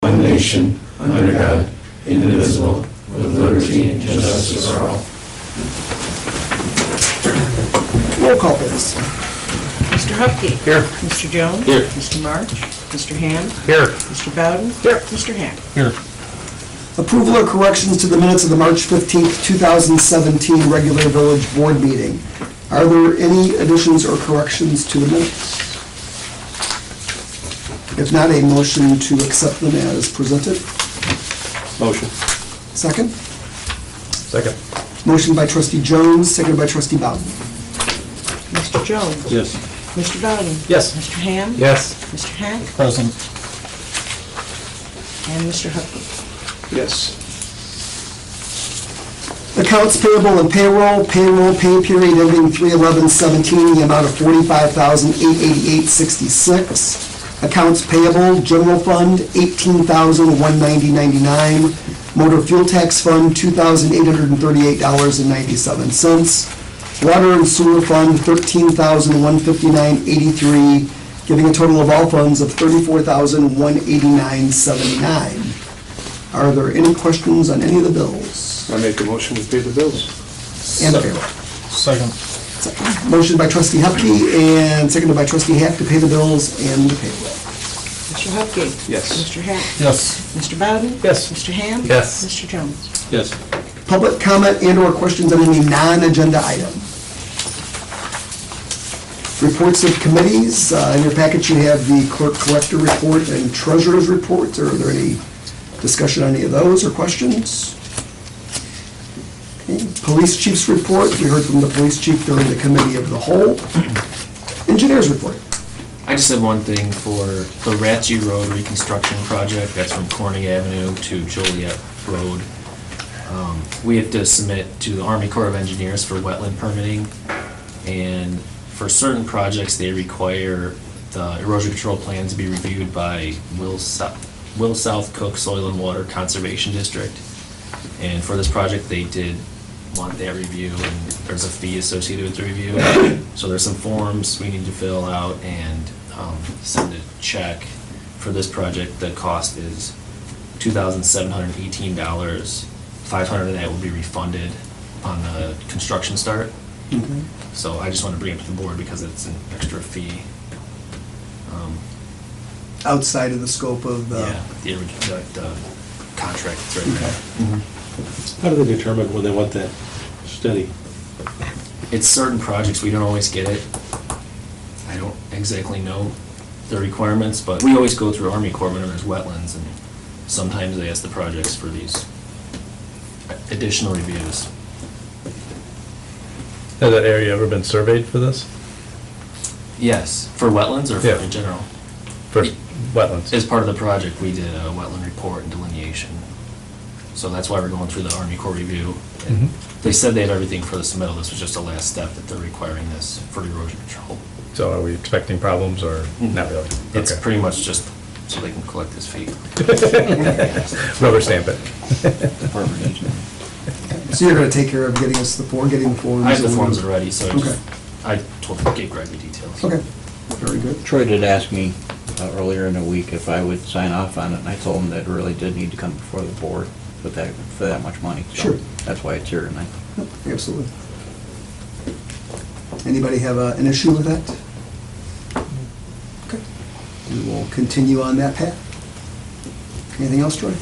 one nation, under God, indivisible, with liberty and justice for all. Roll call, please. Mr. Hupkey. Here. Mr. Jones. Here. Mr. March. Mr. Hand. Here. Mr. Bowden. Here. Mr. Hack. Here. Approval or corrections to the minutes of the March 15th, 2017 regular village board meeting. Are there any additions or corrections to the minutes? If not, a motion to accept them as presented. Motion. Second? Second. Motion by trustee Jones, seconded by trustee Bowden. Mr. Jones. Yes. Mr. Bowden. Yes. Mr. Hand. Yes. Mr. Hack. Present. And Mr. Hupkey. Yes. Accounts payable and payroll pay period ending 3/11/17, the amount of $45,888.66. Accounts payable, general fund, $18,190.99. Motor fuel tax fund, $2,838.97. Water and sewer fund, $13,159.83, giving a total of all funds of $34,189.79. Are there any questions on any of the bills? I make a motion to pay the bills. And the payroll. Second. Motion by trustee Hupkey and seconded by trustee Hack to pay the bills and the payroll. Mr. Hupkey. Yes. Mr. Hack. Yes. Mr. Bowden. Yes. Mr. Hand. Yes. Mr. Jones. Yes. Public comment and/or questions on any non-agenda item. Reports of committees. In your package, you have the clerk collector report and treasurer's reports. Are there any discussion on any of those or questions? Okay. Police chief's report. We heard from the police chief during the committee of the whole. Engineer's report. I just have one thing for the Ratchie Road reconstruction project. That's from Corning Avenue to Joliet Road. We have to submit to the Army Corps of Engineers for wetland permitting. And for certain projects, they require the erosion control plans to be reviewed by Will South Cook Soil and Water Conservation District. And for this project, they did want that review, and there's a fee associated with the review. So there's some forms we need to fill out and send a check. For this project, the cost is $2,718. $500 of that will be refunded on the construction start. Okay. So I just want to bring it to the board because it's an extra fee. Outside of the scope of the... Yeah, the contract that's right Okay. there. How do they determine when they want that study? It's certain projects, we don't always get it. I don't exactly know the requirements, but we always go through Army Corps when there's wetlands, and sometimes they ask the projects for these additional reviews. Has that area ever been surveyed for this? Yes, for wetlands or Yeah. in general? For wetlands? As part of the project, we did a wetland report and delineation. So that's why we're going through the Army Corps review. And they said they had everything for the submittal. This was just the last step that they're requiring this for erosion control. So are we expecting problems or not really? It's Okay. pretty much just so they can collect this fee. Rubber stamp it. So you're going to take care of getting us the form, getting the forms? I have the forms already, so Okay. I gave Greg the details. Okay, very good. Troy did ask me earlier in the week if I would sign off on it, and I told him that it really did need to come before the board for that much money. So Sure. that's why it's here tonight. Yep, absolutely. Anybody have an issue with that? Okay. We will continue on that path. Anything else, Troy?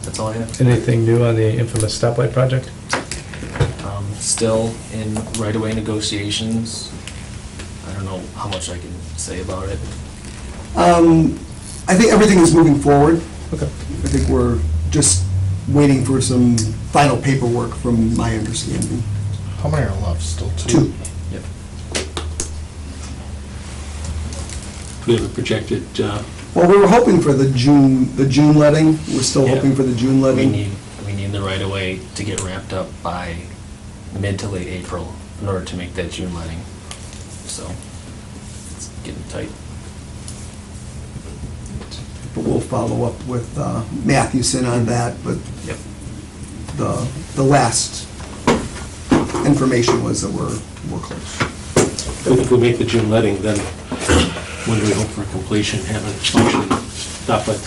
That's all I have. Anything new on the infamous stoplight project? Still in right-of-way negotiations. I don't know how much I can say about it. I think everything is moving forward. Okay. I think we're just waiting for some final paperwork from my understanding. How many are left? Still Two. Yep. We have a projected, Well, we were hoping for the June letting. We're still Yeah. hoping for the June We letting. need the right-of-way to get ramped up by mid to late April in order to make that June letting. So it's getting tight. But we'll follow up with Mathewson on that, but Yep. the last information was that we're close. if we make the June letting, then when do we hope for completion, have inspection, stuff like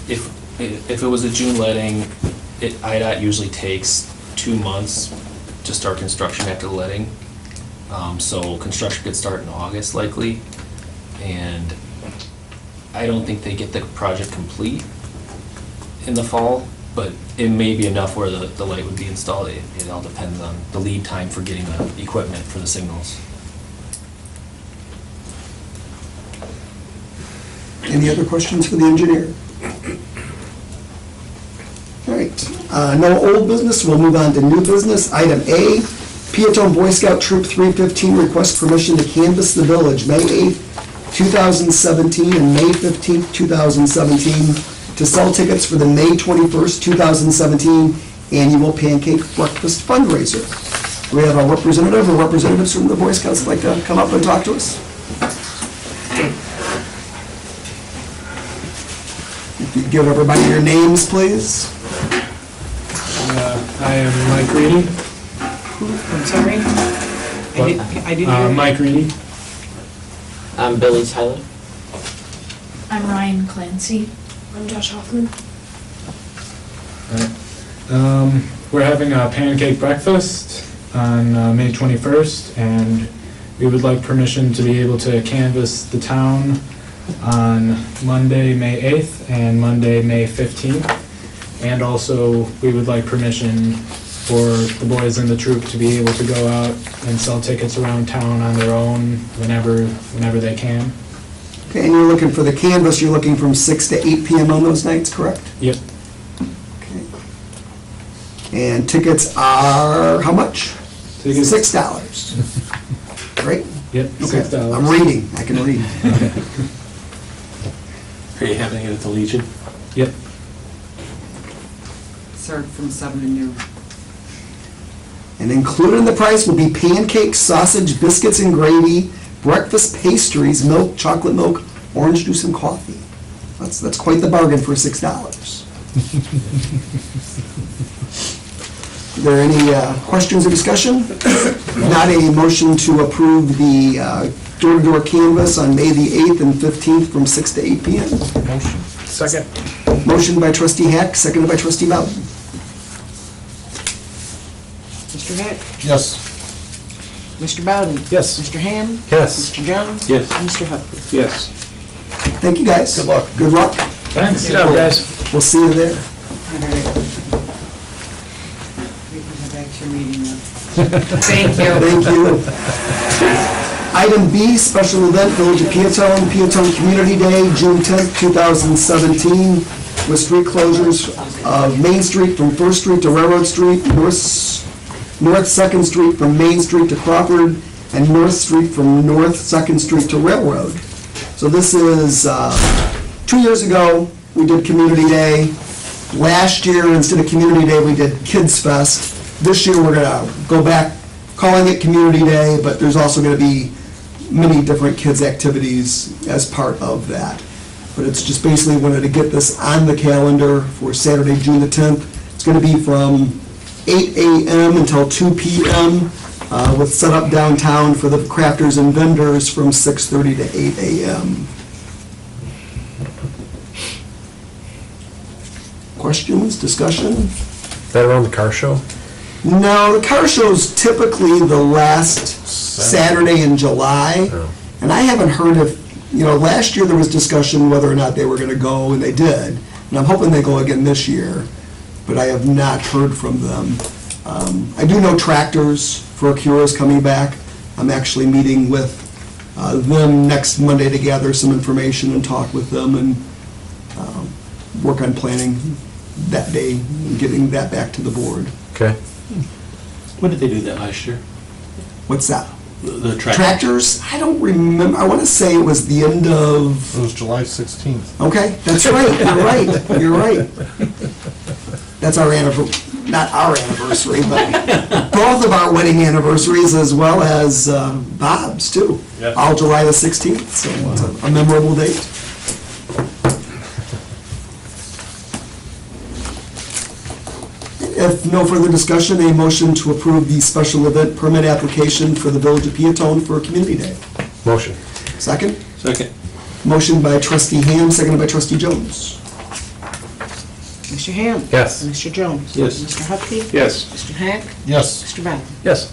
If it was a June letting, IDOT usually takes 2 months to start construction after the letting. So construction could start in August likely, and I don't think they get the project complete in the fall, but it may be enough where the light would be installed. It all depends on the lead time for getting the equipment for the signals. Any other questions for the engineer? All right, no old business, we'll move on to new business. Item A, Peotone Boy Scout Troop 315 requests permission to canvass the village May 8th, 2017 and May 15th, 2017 to sell tickets for the May 21st, 2017 annual pancake breakfast fundraiser. We have a representative or representatives from the Boy Scouts like to come up and talk to us. If you give everybody your names, please. I am Mike Reedy. I'm sorry? I didn't hear. Mike Reedy. I'm Billy Tyler. I'm Ryan Clancy. I'm Josh Hoffman. We're having a pancake breakfast on May 21st, and we would like permission to be able to canvass the town on Monday, May 8th and Monday, May 15th. And also, we would like permission for the boys in the troop to be able to go out and sell tickets around town on their own whenever they can. Okay, and you're looking for the canvas, you're looking from 6 to 8 p.m. on those nights, correct? Yep. Okay. And tickets are how much? Tickets- $6. Right? Yep, Okay. $6. I'm reading, I can read. Are you having it at the Legion? Yep. Start from 7 to noon. And included in the price will be pancakes, sausage, biscuits and gravy, breakfast pastries, milk, chocolate milk, orange juice and coffee. That's quite the bargain for $6. Are there any questions or discussion? Not a motion to approve the door-to-door canvas on May the 8th and 15th from 6 to 8 p.m. Second. Motion by trustee Hack, seconded by trustee Bowden. Mr. Heck? Yes. Mr. Bowden? Yes. Mr. Ham? Yes. Mr. Jones? Yes. Mr. Hupkey? Yes. Thank you, guys. Good luck. Good luck. Thanks. Good job, guys. We'll see you there. All right. We can head back to your meeting now. Thank you. Thank you. Item B, special event, Village of Peotone, Peotone Community Day, June 10th, 2017, with street closures of Main Street from First Street to Railroad Street, North 2nd Street from Main Street to Crawford, and North Street from North 2nd Street to Railroad. So this is, 2 years ago, we did Community Day. Last year, instead of Community Day, we did Kids Fest. This year, we're gonna go back calling it Community Day, but there's also gonna be many different kids' activities as part of that. But it's just basically wanted to get this on the calendar for Saturday, June the 10th. It's gonna be from 8 a.m. until 2 p.m. With setup downtown for the crafters and vendors from 6:30 to 8 a.m. Questions, discussion? Is that around the car show? No, the car show's typically the last Saturday in July. Oh. And I haven't heard if, last year there was discussion whether or not they were gonna go, and they did. And I'm hoping they go again this year, but I have not heard from them. I do know Tractors for a Cure is coming back. I'm actually meeting with them next Monday to gather some information and talk with them and work on planning that day and getting that back to the board. Okay. When did they do that last year? What's that? The tractor? Tractors? I don't remember. I want to say it was the end of... It was July 16th. Okay, that's right. You're right. You're right. That's our anniversary, not our anniversary, but both of our wedding anniversaries as well as Bob's too. Yeah. All July the 16th, so it's a memorable date. If no further discussion, a motion to approve the special event permit application for the Village of Peotone for Community Day. Motion. Second? Second. Motion by trustee Ham, seconded by trustee Jones. Mr. Ham. Yes. Mr. Jones. Yes. Mr. Hupkey. Yes. Mr. Hack. Yes. Mr. Bowden. Yes.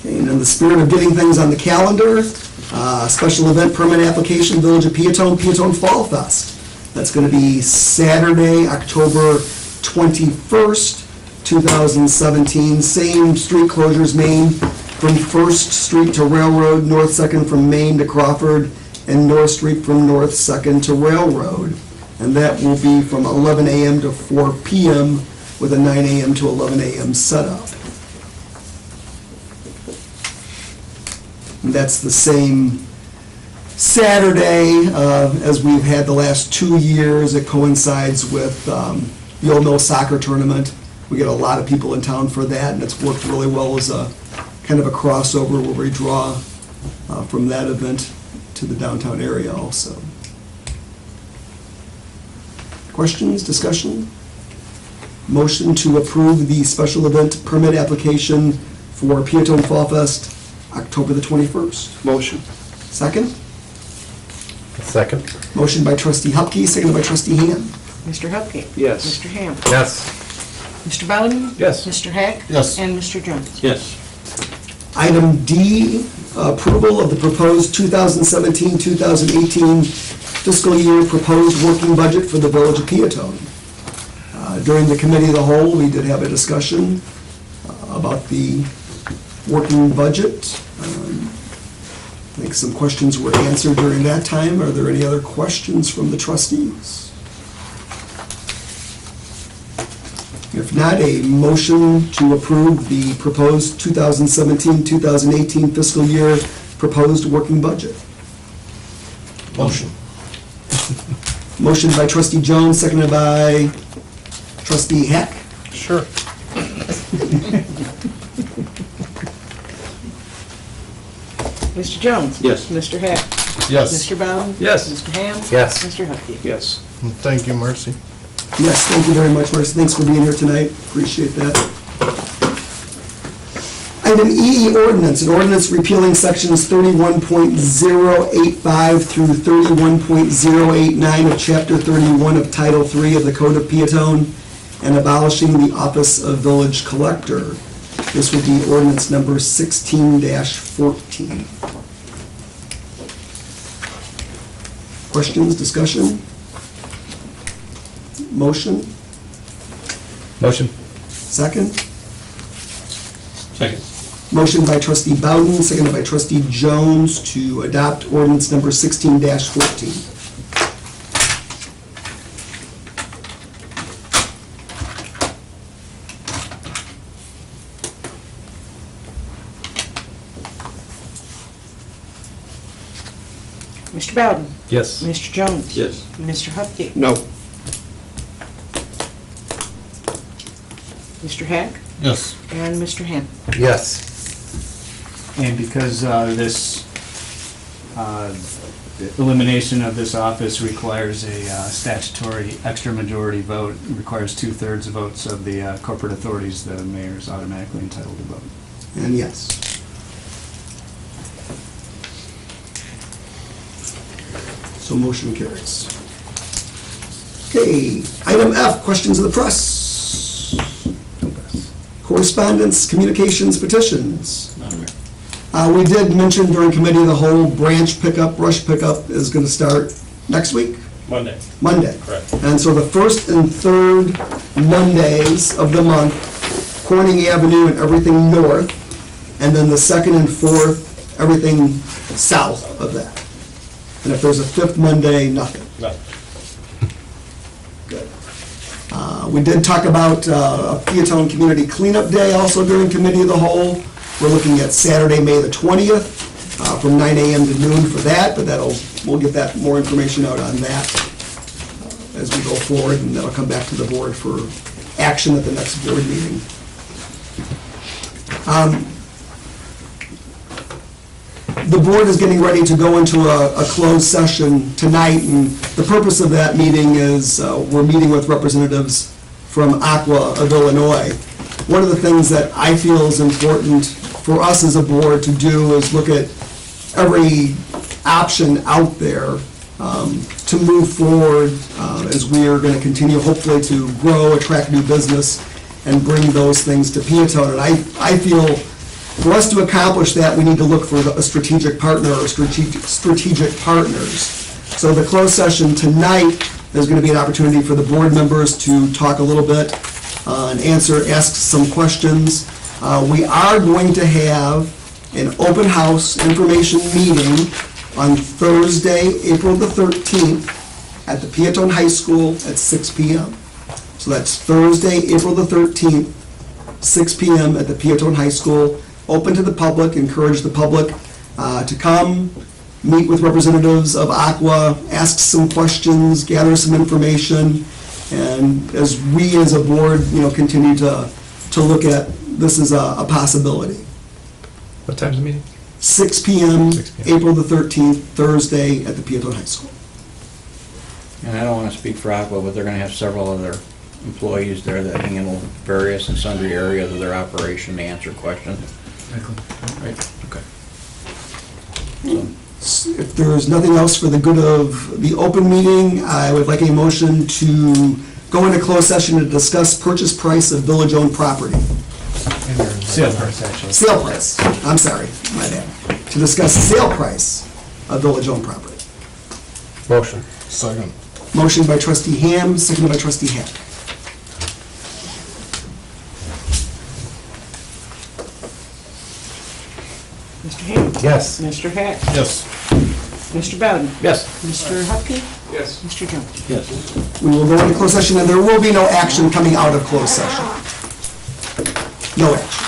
And in the spirit of getting things on the calendar, special event permit application, Village of Peotone, Peotone Fall Fest. That's going to be Saturday, October 21st, 2017. Same street closures, Main from First Street to Railroad, North Second from Main to Crawford, and North Street from North Second to Railroad. And that will be from 11 a.m. to 4 p.m. with a 9 a.m. to 11 a.m. setup. And that's the same Saturday as we've had the last 2 years. It coincides with the Old Mill Soccer Tournament. We get a lot of people in town for that, and it's worked really well as a kind of a crossover where we draw from that event to the downtown area also. Questions, discussion? Motion to approve the special event permit application for Peotone Fall Fest, October the 21st. Motion. Second? Second. Motion by trustee Hupkey, seconded by trustee Ham. Mr. Hupkey. Yes. Mr. Ham. Yes. Mr. Bowden. Yes. Mr. Hack. Yes. And Mr. Jones. Yes. Item D, approval of the proposed 2017-2018 fiscal year proposed working budget for the Village of Peotone. During the committee of the whole, we did have a discussion about the working budget. I think some questions were answered during that time. Are there any other questions from the trustees? If not, a motion to approve the proposed 2017-2018 fiscal year proposed working budget. Motion. Motion by trustee Jones, seconded by trustee Heck. Sure. Mr. Jones. Yes. Mr. Hack. Yes. Mr. Bowden. Yes. Mr. Ham. Yes. Mr. Hupkey. Yes. Thank you, Marcy. Yes, thank you very much, Marcy. Thanks for being here tonight. Appreciate that. Item E, ordinance. An ordinance repealing sections 31.085 through 31.089 of Chapter 31 of Title III of the Code of Peotone and abolishing the office of village collector. This would be ordinance number 16-14. Questions, discussion? Motion? Motion. Second? Second. Motion by trustee Bowden, seconded by trustee Jones to adopt ordinance number 16-14. Mr. Bowden. Yes. Mr. Jones. Yes. Mr. Hupkey. No. Mr. Hack. Yes. And Mr. Ham. Yes. And because this elimination of this office requires a statutory extra majority vote, it requires 2/3 votes of the corporate authorities, the mayor is automatically entitled to vote. And yes. So motion carries. Okay, item F, questions of the press. Correspondence, communications, petitions. We did mention during committee of the whole, branch pickup, brush pickup is going to start next week? Monday. Monday. Correct. And so the first and third Mondays of the month, Corning Avenue and everything north, and then the second and fourth, everything south of that. And if there's a fifth Monday, nothing. No. Good. We did talk about a Peotone Community Cleanup Day also during committee of the whole. We're looking at Saturday, May the 20th, from 9 a.m. to noon for that, but we'll get that more information out on that as we go forward, and that'll come back to the board for action at the next board meeting. The board is getting ready to go into a closed session tonight, and the purpose of that meeting is we're meeting with representatives from Aqua of Illinois. One of the things that I feel is important for us as a board to do is look at every option out there to move forward as we are going to continue, hopefully, to grow, attract new business, and bring those things to Peotone. And I feel for us to accomplish that, we need to look for a strategic partner or strategic partners. So the closed session tonight, there's going to be an opportunity for the board members to talk a little bit and ask some questions. We are going to have an open house information meeting on Thursday, April the 13th, at the Peotone High School at 6 p.m. So that's Thursday, April the 13th, 6 p.m. at the Peotone High School. Open to the public, encourage the public to come, meet with representatives of Aqua, ask some questions, gather some information, and as we as a board, continue to look at this as a possibility. What time's the meeting? 6 p.m., 6 p.m. April the 13th, Thursday at the Peotone High School. And I don't want to speak for Aqua, but they're going to have several other employees there that handle various and sundry areas of their operation to answer questions. Right, okay. If there's nothing else for the good of the open meeting, I would like a motion to go into closed session to discuss purchase price of village-owned property. Sale price, actually. Sale price, I'm sorry, my bad. To discuss sale price of village-owned property. Motion. Second. Motion by trustee Ham, seconded by trustee Hack. Mr. Ham. Yes. Mr. Hack. Yes. Mr. Bowden. Yes. Mr. Hupkey. Yes. Mr. Jones. Yes. We will go into closed session, and there will be no action coming out of closed session. No action.